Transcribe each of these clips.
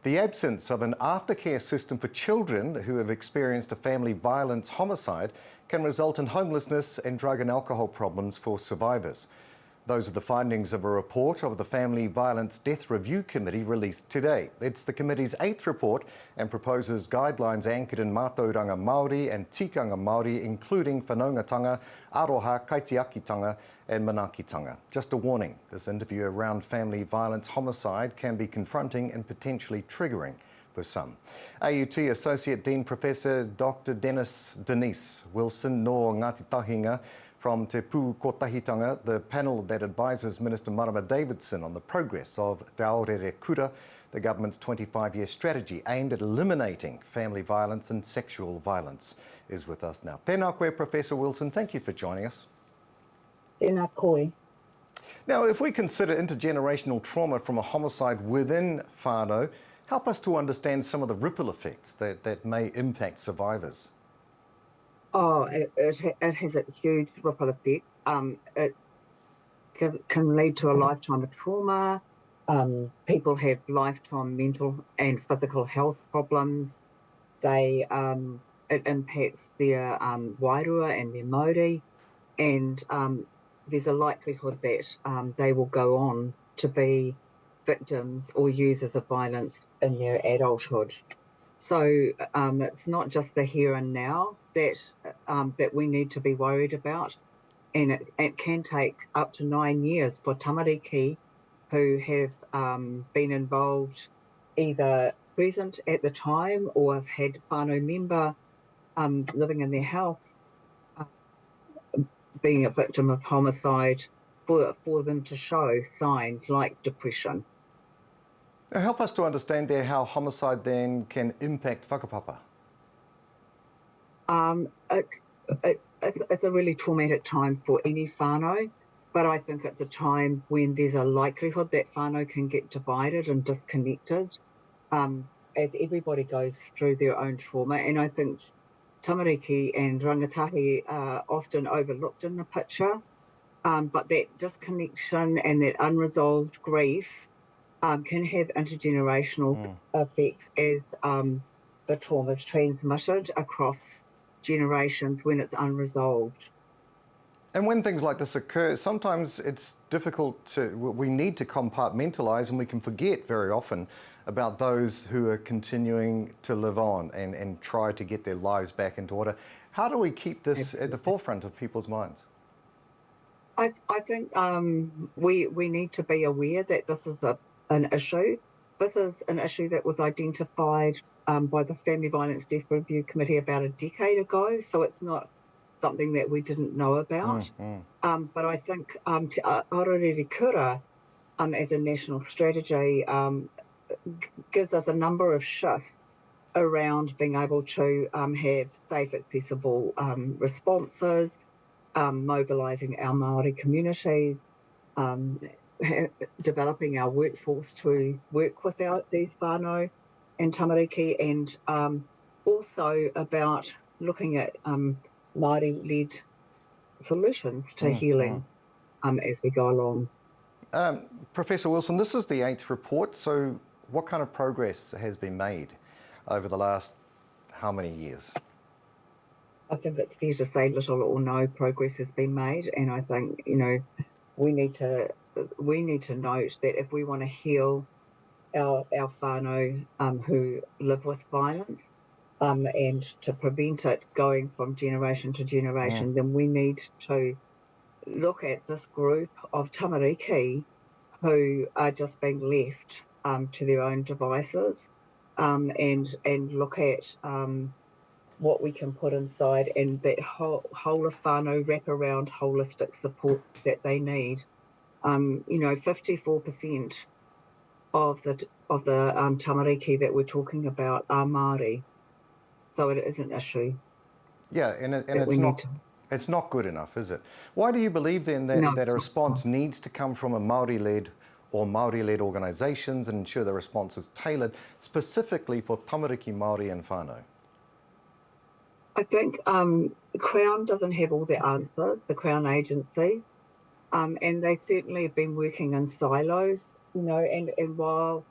The absence of an aftercare system for children who have experienced a family violence homicide can result in homelessness and drug and alcohol problems for survivors. Those are the findings of a report of the Family Violence Death Review Committee released today. It's the committee's 8th report and proposes guidelines anchored in mātauranga Māori and tikanga Māori, including whanaungatanga, aroha, kaitiakitanga and manaakitanga. Just a warning, this interview around family violence homicide can be confronting and potentially triggering for some. AUT Associate Dean Professor Dr. Denise Wilson no Ngāti Tahinga from Te Pū Kotahitanga, the panel that advises Minister Marama Davidson on the progress of Te Aorere Kura, the government's 25-year strategy aimed at eliminating family violence and sexual violence, is with us now. Tēnā koe, Professor Wilson. Thank you for joining us. Tēnā koe. Now, if we consider intergenerational trauma from a homicide within whānau, help us to understand some of the ripple effects that may impact survivors. Oh, it has a huge ripple effect. It can lead to a lifetime of trauma. People have lifetime mental and physical health problems. It impacts their wairua and their Māori, and there's a likelihood that they will go on to be victims or users of violence in their adulthood. So it's not just the here and now that we need to be worried about, and it can take up to 9 years for tamariki who have been involved, either present at the time or have had whānau member living in their house, being a victim of homicide, for them to show signs like depression. Now help us to understand there how homicide then can impact whakapapa. It's a really traumatic time for any whānau, but I think it's a time when there's a likelihood that whānau can get divided and disconnected as everybody goes through their own trauma. And I think tamariki and rangatahi are often overlooked in the picture, but that disconnection and that unresolved grief can have intergenerational effects as the trauma is transmitted across generations when it's unresolved. And when things like this occur, sometimes it's difficult we need to compartmentalise, and we can forget very often about those who are continuing to live on and try to get their lives back into order. How do we keep this at the forefront of people's minds? I think we need to be aware that this is an issue. This is an issue that was identified by the Family Violence Death Review Committee about a decade ago, so it's not something that we didn't know about. But I think Te Aorere Kura as a national strategy gives us a number of shifts around being able to have safe, accessible responses, mobilising our Māori communities, developing our workforce to work with these whānau and tamariki, and also about looking at Māori-led solutions to healing as we go along. Professor Wilson, this is the 8th report, so what kind of progress has been made over the last how many years? I think it's fair to say little or no progress has been made, and I think, you know, we need to note that if we want to heal our whānau who live with violence and to prevent it going from generation to generation, then we need to look at this group of tamariki who are just being left to their own devices, and look at what we can put inside, and that whole of whānau wraparound holistic support that they need. You know, 54% of the tamariki that we're talking about are Māori, so it is an issue. Yeah, and it's not good enough, is it? Why do you believe then that a response needs to come from a Māori-led or Māori-led organisations and ensure the response is tailored specifically for tamariki Māori and whānau? I think the Crown doesn't have all the answers, the Crown Agency, and they certainly have been working in silos, you know, and while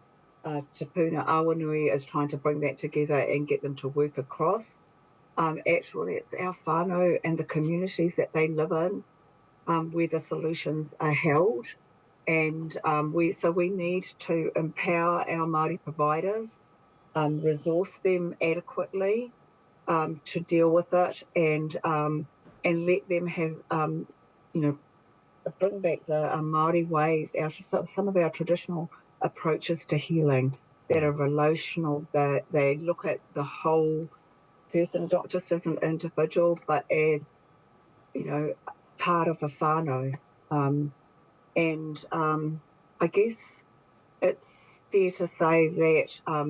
Te Puna Awanui is trying to bring that together and get them to work across. Actually, it's our whānau and the communities that they live in where the solutions are held. And we need to empower our Māori providers, resource them adequately to deal with it, and let them have, bring back the Māori ways, some of our traditional approaches to healing that are relational, that they look at the whole person, not just as an individual, but as, part of a whānau. I guess it's fair to say that, our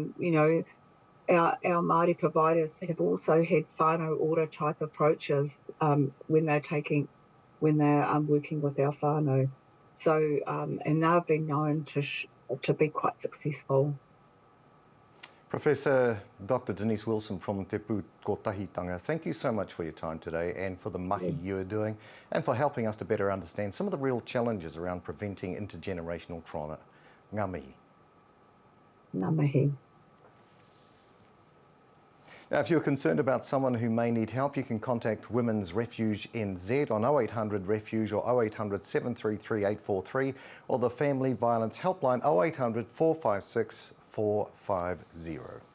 Māori providers have also had whānau order type approaches when they're working with our whānau. So, and they've been known to be quite successful. Professor Dr. Denise Wilson from Te Pū Kotahitanga, thank you so much for your time today and for the mahi you're doing and for helping us to better understand some of the real challenges around preventing intergenerational trauma. Ngā mihi. Ngā mihi. Now, if you're concerned about someone who may need help, you can contact Women's Refuge NZ on 0800 Refuge or 0800 733 843 or the Family Violence Helpline 0800 456 450.